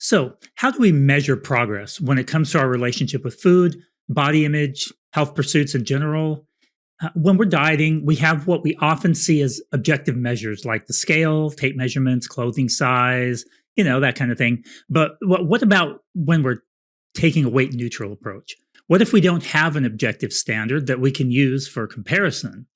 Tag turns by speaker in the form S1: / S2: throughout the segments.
S1: So, how do we measure progress when it comes to our relationship with food, body image, health pursuits in general? When we're dieting, we have what we often see as objective measures like the scale, tape measurements, clothing size, that kind of thing. But what about when we're taking a weight neutral approach? What if we don't have an objective standard that we can use for comparison?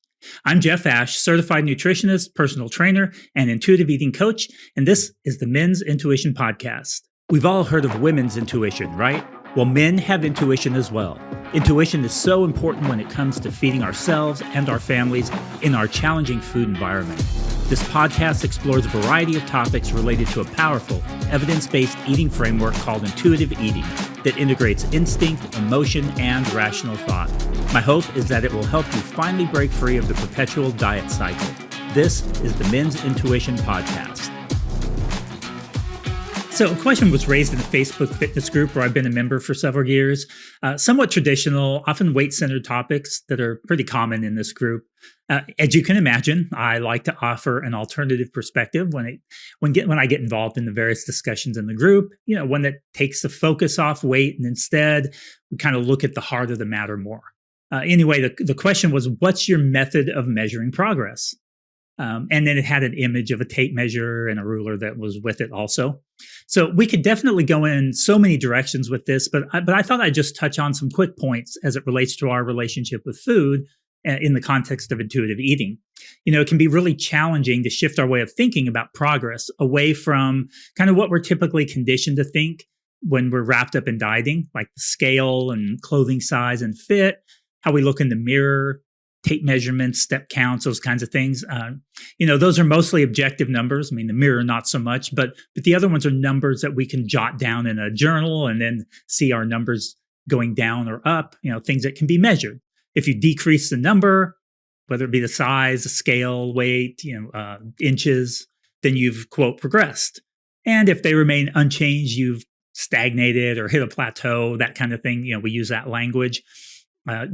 S1: I'm Jeff Ash, certified nutritionist, personal trainer, and intuitive eating coach, and this is the Men's Intuition Podcast. We've all heard of women's intuition, right? Well, men have intuition as well. Intuition is so important when it comes to feeding ourselves and our families in our challenging food environment. This podcast explores a variety of topics related to a powerful, evidence-based eating framework called intuitive eating that integrates instinct, emotion, and rational thought. My hope is that it will help you finally break free of the perpetual diet cycle. This is the Men's Intuition Podcast. So a question was raised in a Facebook fitness group where I've been a member for several years. Somewhat traditional, often weight-centered topics that are pretty common in this group. As you can imagine, I like to offer an alternative perspective when I get involved in the various discussions in the group. One that takes the focus off weight, and instead we kind of look at the heart of the matter more. Anyway, the question was, what's your method of measuring progress? And then it had an image of a tape measure and a ruler that was with it also. So we could definitely go in so many directions with this, but I thought I'd just touch on some quick points as it relates to our relationship with food in the context of intuitive eating. It can be really challenging to shift our way of thinking about progress away from kind of what we're typically conditioned to think when we're wrapped up in dieting, like the scale and clothing size and fit, how we look in the mirror, tape measurements, step counts, those kinds of things. Those are mostly objective numbers. I mean, the mirror, not so much, but the other ones are numbers that we can jot down in a journal and then see our numbers going down or up, things that can be measured. If you decrease the number, whether it be the size, the scale, weight, inches, then you've, quote, progressed. And if they remain unchanged, you've stagnated or hit a plateau, that kind of thing. We use that language.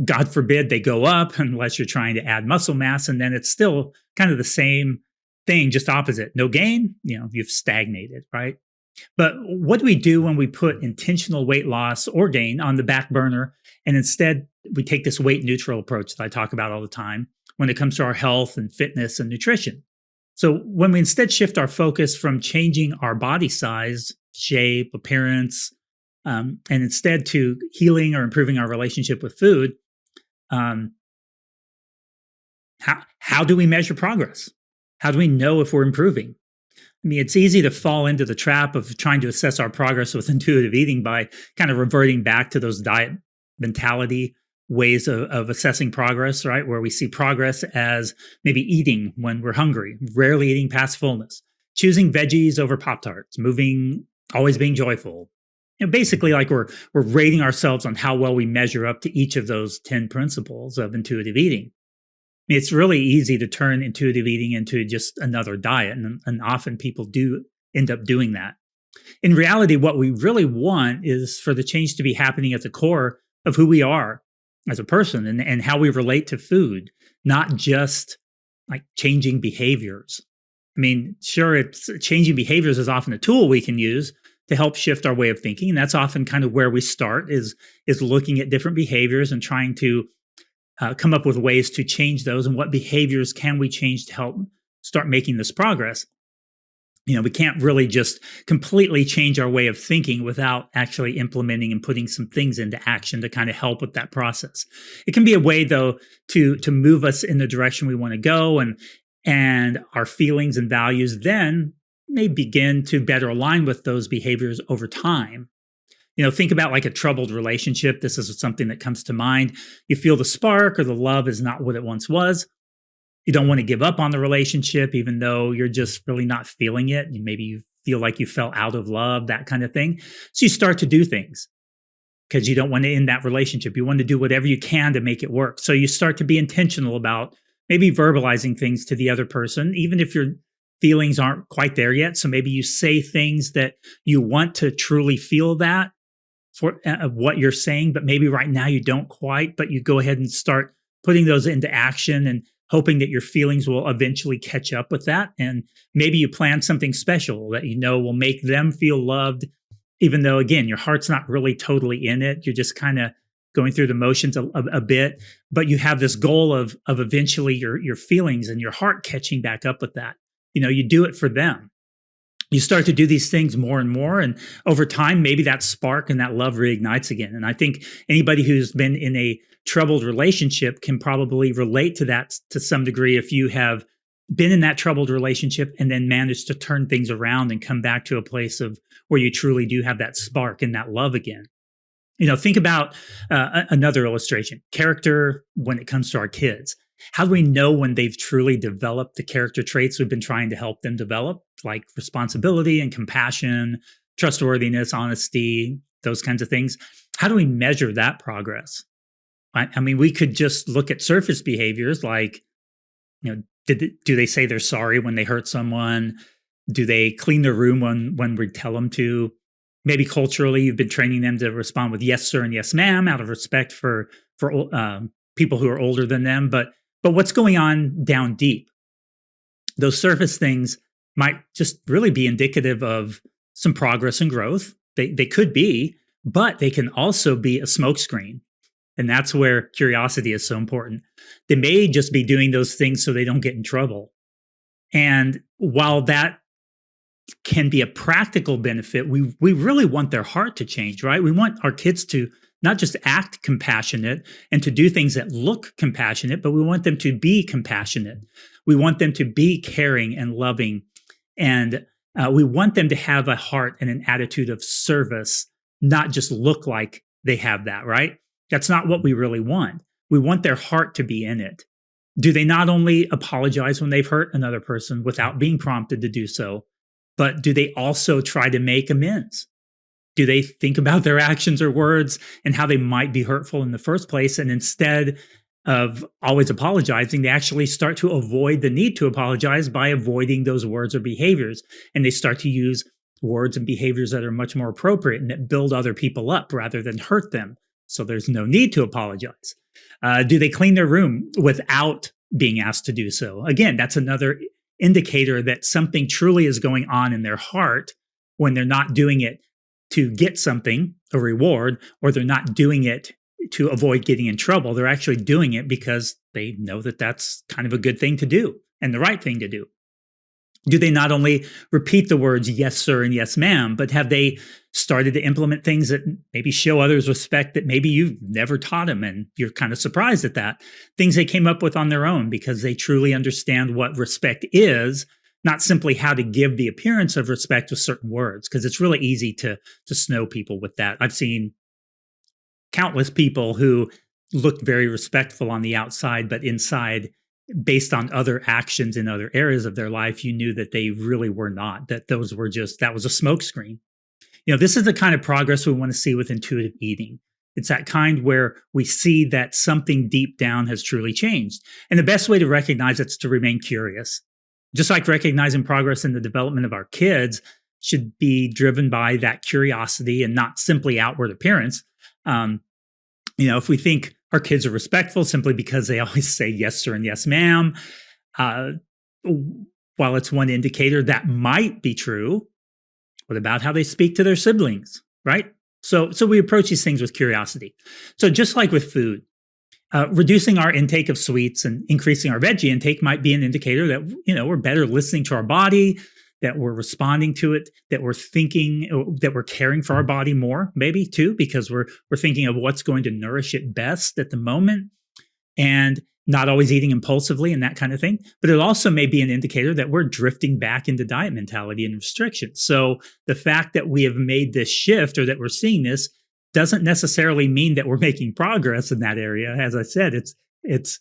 S1: God forbid they go up unless you're trying to add muscle mass, and then it's still kind of the same thing, just opposite. No gain, you've stagnated, right? But what do we do when we put intentional weight loss or gain on the back burner, and instead we take this weight neutral approach that I talk about all the time when it comes to our health and fitness and nutrition? So when we instead shift our focus from changing our body size, shape, appearance, and instead to healing or improving our relationship with food, how do we measure progress? How do we know if we're improving? I mean, it's easy to fall into the trap of trying to assess our progress with intuitive eating by kind of reverting back to those diet mentality ways of assessing progress, right? Where we see progress as maybe eating when we're hungry, rarely eating past fullness, choosing veggies over Pop-Tarts, moving, always being joyful. Basically, like we're rating ourselves on how well we measure up to each of those 10 principles of intuitive eating. I mean, it's really easy to turn intuitive eating into just another diet, and often people do end up doing that. In reality, what we really want is for the change to be happening at the core of who we are as a person and how we relate to food, not just like changing behaviors. I mean, sure, it's changing behaviors is often a tool we can use to help shift our way of thinking. And that's often kind of where we start is looking at different behaviors and trying to come up with ways to change those, and what behaviors can we change to help start making this progress. We can't really just completely change our way of thinking without actually implementing and putting some things into action to kind of help with that process. It can be a way, though, to move us in the direction we want to go, and our feelings and values then may begin to better align with those behaviors over time. Think about like a troubled relationship. This is something that comes to mind. You feel the spark or the love is not what it once was. You don't want to give up on the relationship, even though you're just really not feeling it. Maybe you feel like you fell out of love, that kind of thing. So you start to do things because you don't want to end that relationship. You want to do whatever you can to make it work. So you start to be intentional about maybe verbalizing things to the other person, even if your feelings aren't quite there yet. So maybe you say things that you want to truly feel that for what you're saying, but maybe right now you don't quite, but you go ahead and start putting those into action and hoping that your feelings will eventually catch up with that. And maybe you plan something special that will make them feel loved even though, again, your heart's not really totally in it. You're just kind of going through the motions a bit, but you have this goal of eventually your feelings and your heart catching back up with that. You do it for them. You start to do these things more and more, and over time, maybe that spark and that love reignites again. And I think anybody who's been in a troubled relationship can probably relate to that to some degree if you have been in that troubled relationship and then managed to turn things around and come back to a place of where you truly do have that spark and that love again. Think about another illustration, character when it comes to our kids. How do we know when they've truly developed the character traits we've been trying to help them develop, like responsibility and compassion, trustworthiness, honesty, those kinds of things? How do we measure that progress? I mean, we could just look at surface behaviors like, do they say they're sorry when they hurt someone? Do they clean their room when we tell them to? Maybe culturally, you've been training them to respond with yes, sir, and yes, ma'am, out of respect for people who are older than them. But what's going on down deep? Those surface things might just really be indicative of some progress and growth. They could be, but they can also be a smokescreen. And that's where curiosity is so important. They may just be doing those things so they don't get in trouble. And while that can be a practical benefit, we really want their heart to change, right? We want our kids to not just act compassionate and to do things that look compassionate, but we want them to be compassionate. We want them to be caring and loving. And we want them to have a heart and an attitude of service, not just look like they have that, right? That's not what we really want. We want their heart to be in it. Do they not only apologize when they've hurt another person without being prompted to do so, but do they also try to make amends? Do they think about their actions or words and how they might be hurtful in the first place? And instead of always apologizing, they actually start to avoid the need to apologize by avoiding those words or behaviors. And they start to use words and behaviors that are much more appropriate and that build other people up rather than hurt them. So there's no need to apologize. Do they clean their room without being asked to do so? Again, that's another indicator that something truly is going on in their heart when they're not doing it to get something, a reward, or they're not doing it to avoid getting in trouble. They're actually doing it because they know that that's kind of a good thing to do and the right thing to do. Do they not only repeat the words yes, sir, and yes, ma'am, but have they started to implement things that maybe show others respect that maybe you've never taught them and you're kind of surprised at that? Things they came up with on their own because they truly understand what respect is, not simply how to give the appearance of respect with certain words, because it's really easy to snow people with that. I've seen countless people who looked very respectful on the outside, but inside, based on other actions in other areas of their life, you knew that they really were not, that that was a smokescreen. This is the kind of progress we want to see with intuitive eating. It's that kind where we see that something deep down has truly changed. And the best way to recognize it's to remain curious. Just like recognizing progress in the development of our kids should be driven by that curiosity and not simply outward appearance. If we think our kids are respectful simply because they always say yes, sir, and yes, ma'am, while it's one indicator that might be true, what about how they speak to their siblings, right? So we approach these things with curiosity. So just like with food, reducing our intake of sweets and increasing our veggie intake might be an indicator that, we're better listening to our body, that we're responding to it, that we're thinking, that we're caring for our body more, maybe too, because we're thinking of what's going to nourish it best at the moment and not always eating impulsively and that kind of thing. But it also may be an indicator that we're drifting back into diet mentality and restriction. So the fact that we have made this shift or that we're seeing this doesn't necessarily mean that we're making progress in that area. As I said, it's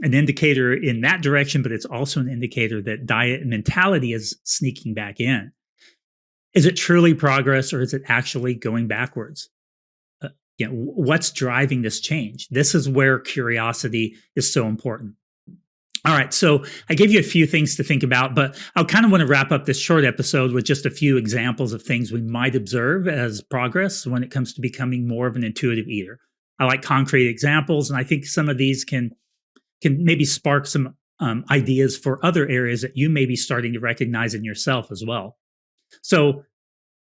S1: an indicator in that direction, but it's also an indicator that diet mentality is sneaking back in. Is it truly progress or is it actually going backwards? What's driving this change? This is where curiosity is so important. All right, so I gave you a few things to think about, but I kind of want to wrap up this short episode with just a few examples of things we might observe as progress when it comes to becoming more of an intuitive eater. I like concrete examples, and I think some of these can maybe spark some ideas for other areas that you may be starting to recognize in yourself as well. So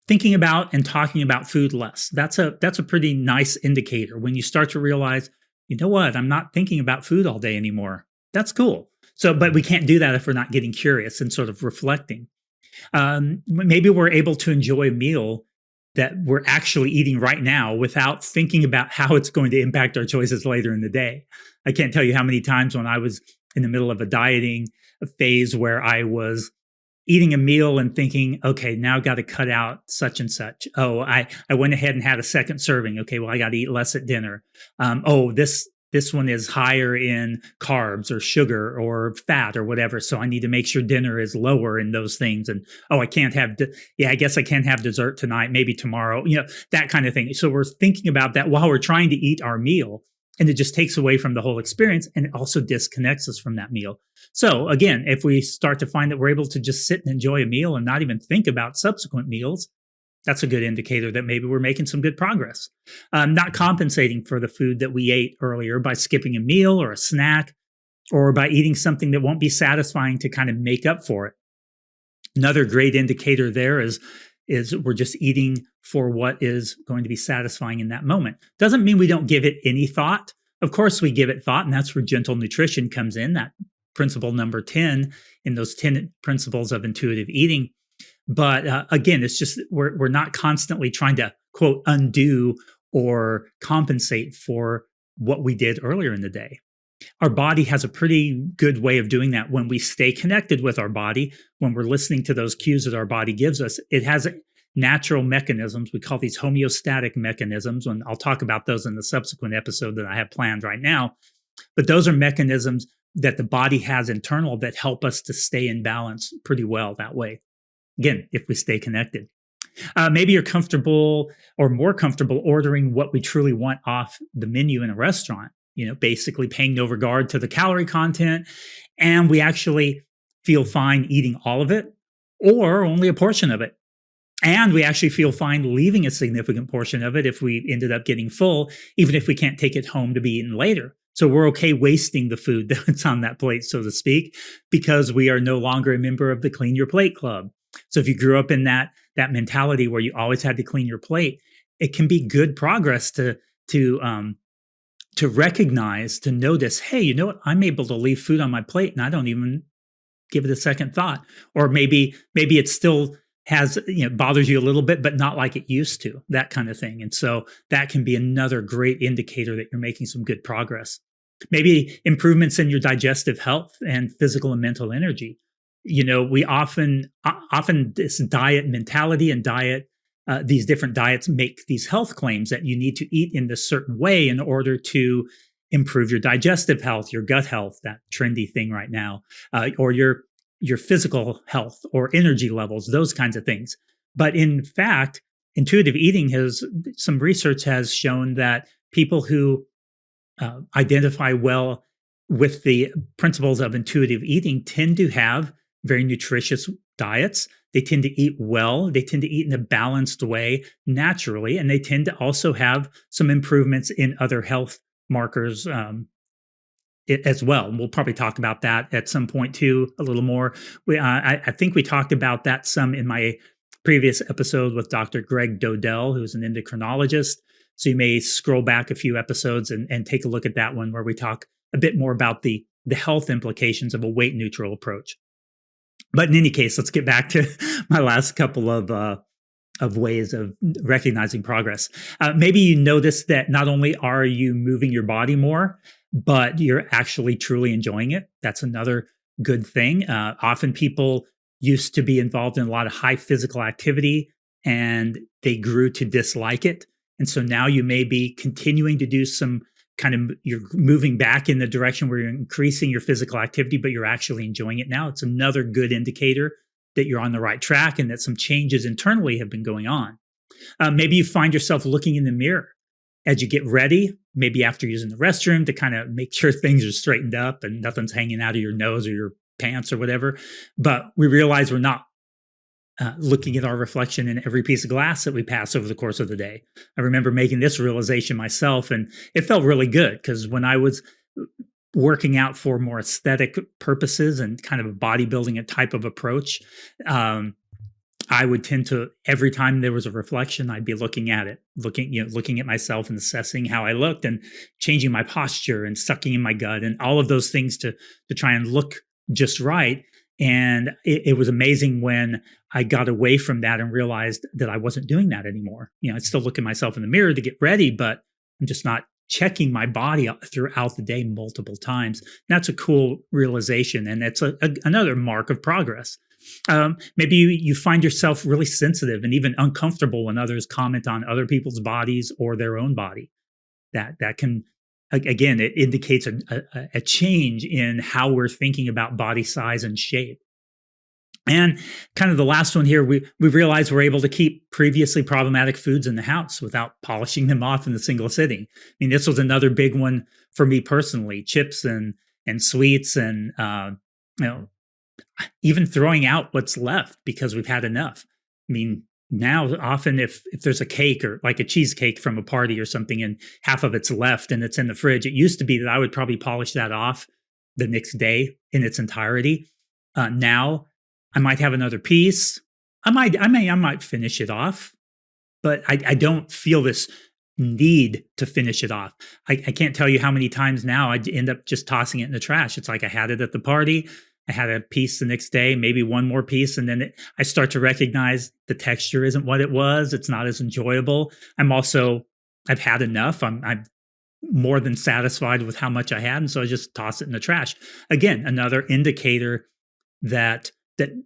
S1: thinking about and talking about food less. That's a pretty nice indicator when you start to realize, you know what, I'm not thinking about food all day anymore. That's cool. So, but we can't do that if we're not getting curious and sort of reflecting. Maybe we're able to enjoy a meal that we're actually eating right now without thinking about how it's going to impact our choices later in the day. I can't tell you how many times when I was in the middle of a dieting phase where I was eating a meal and thinking, okay, now I've got to cut out such and such. Oh, I went ahead and had a second serving. Okay, well, I got to eat less at dinner. Oh, this one is higher in carbs or sugar or fat or whatever. So I need to make sure dinner is lower in those things. And oh, I can't have, I guess I can't have dessert tonight, maybe tomorrow, that kind of thing. So we're thinking about that while we're trying to eat our meal. And it just takes away from the whole experience, and it also disconnects us from that meal. So again, if we start to find that we're able to just sit and enjoy a meal and not even think about subsequent meals, that's a good indicator that maybe we're making some good progress. Not compensating for the food that we ate earlier by skipping a meal or a snack, or by eating something that won't be satisfying to kind of make up for it. Another great indicator there is we're just eating for what is going to be satisfying in that moment. Doesn't mean we don't give it any thought. Of course, we give it thought, and that's where gentle nutrition comes in, that principle number 10 in those 10 principles of intuitive eating. But again, it's just we're not constantly trying to, quote, undo or compensate for what we did earlier in the day. Our body has a pretty good way of doing that when we stay connected with our body, when we're listening to those cues that our body gives us. It has natural mechanisms. We call these homeostatic mechanisms, and I'll talk about those in the subsequent episode that I have planned right now. But those are mechanisms that the body has internal that help us to stay in balance pretty well that way. Again, if we stay connected. Maybe you're comfortable or more comfortable ordering what we truly want off the menu in a restaurant, basically paying no regard to the calorie content. And we actually feel fine eating all of it or only a portion of it. And we actually feel fine leaving a significant portion of it if we ended up getting full, even if we can't take it home to be eaten later. So we're okay wasting the food that's on that plate, so to speak, because we are no longer a member of the Clean Your Plate Club. So if you grew up in that mentality where you always had to clean your plate, it can be good progress to recognize, to notice, hey, you know what? I'm able to leave food on my plate and I don't even give it a second thought. Or maybe it still has, bothers you a little bit, but not like it used to, that kind of thing. And so that can be another great indicator that you're making some good progress. Maybe improvements in your digestive health and physical and mental energy. We often this diet mentality and these different diets make these health claims that you need to eat in this certain way in order to improve your digestive health, your gut health, that trendy thing right now, or your physical health or energy levels, those kinds of things. But in fact, intuitive eating some research has shown that people who identify well with the principles of intuitive eating tend to have very nutritious diets. They tend to eat well. They tend to eat in a balanced way naturally. And they tend to also have some improvements in other health markers as well. And we'll probably talk about that at some point too, a little more. I think we talked about that some in my previous episode with Dr. Greg Dodell, who's an endocrinologist. So you may scroll back a few episodes and take a look at that one where we talk a bit more about the health implications of a weight neutral approach. But in any case, let's get back to my last couple of ways of recognizing progress. Maybe you notice that not only are you moving your body more, but you're actually truly enjoying it. That's another good thing. Often people used to be involved in a lot of high physical activity and they grew to dislike it. And so now you may be continuing to do you're moving back in the direction where you're increasing your physical activity, but you're actually enjoying it now. It's another good indicator that you're on the right track and that some changes internally have been going on. Maybe you find yourself looking in the mirror as you get ready, maybe after using the restroom to kind of make sure things are straightened up and nothing's hanging out of your nose or your pants or whatever. But we realize we're not looking at our reflection in every piece of glass that we pass over the course of the day. I remember making this realization myself, and it felt really good because when I was working out for more aesthetic purposes and kind of a bodybuilding type of approach, I would tend to, every time there was a reflection, I'd be looking at it, looking at myself and assessing how I looked and changing my posture and sucking in my gut and all of those things to try and look just right. And it was amazing when I got away from that and realized that I wasn't doing that anymore. I'd still look at myself in the mirror to get ready, but I'm just not checking my body throughout the day multiple times. That's a cool realization. And it's another mark of progress. Maybe you find yourself really sensitive and even uncomfortable when others comment on other people's bodies or their own body. That can, again, it indicates a change in how we're thinking about body size and shape. And kind of the last one here, we realized we're able to keep previously problematic foods in the house without polishing them off in a single sitting. I mean, this was another big one for me personally: chips and sweets, and even throwing out what's left because we've had enough. I mean, now often if there's a cake or like a cheesecake from a party or something and half of it's left and it's in the fridge, it used to be that I would probably polish that off the next day in its entirety. Now I might have another piece. I might finish it off, but I don't feel this need to finish it off. I can't tell you how many times now I end up just tossing it in the trash. It's like I had it at the party. I had a piece the next day, maybe one more piece, and then I start to recognize the texture isn't what it was. It's not as enjoyable. I've had enough. I'm more than satisfied with how much I had, and so I just toss it in the trash. Again, another indicator that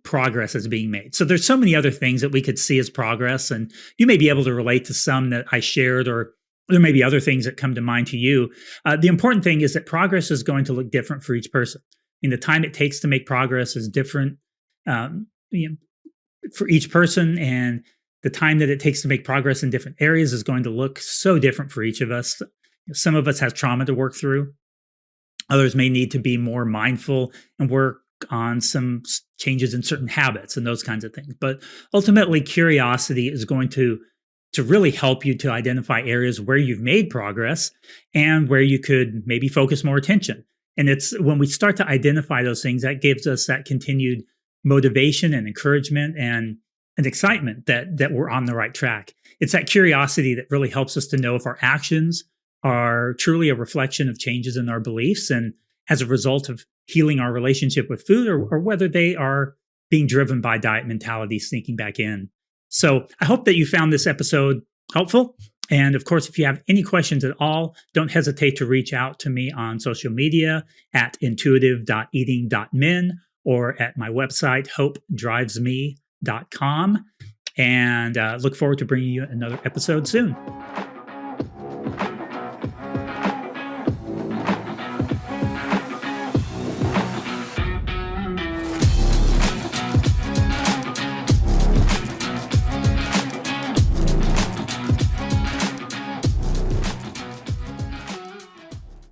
S1: progress is being made. So there's so many other things that we could see as progress, and you may be able to relate to some that I shared, or there may be other things that come to mind to you. The important thing is that progress is going to look different for each person. I mean, the time it takes to make progress is different for each person, and the time that it takes to make progress in different areas is going to look so different for each of us. Some of us have trauma to work through. Others may need to be more mindful and work on some changes in certain habits and those kinds of things. But ultimately, curiosity is going to really help you to identify areas where you've made progress and where you could maybe focus more attention. And it's when we start to identify those things that gives us that continued motivation and encouragement and excitement that we're on the right track. It's that curiosity that really helps us to know if our actions are truly a reflection of changes in our beliefs and as a result of healing our relationship with food, or whether they are being driven by diet mentality sneaking back in. So I hope that you found this episode helpful. And of course, if you have any questions at all, don't hesitate to reach out to me on social media at intuitive.eating.men or at my website, hopedrivesme.com. And look forward to bringing you another episode soon.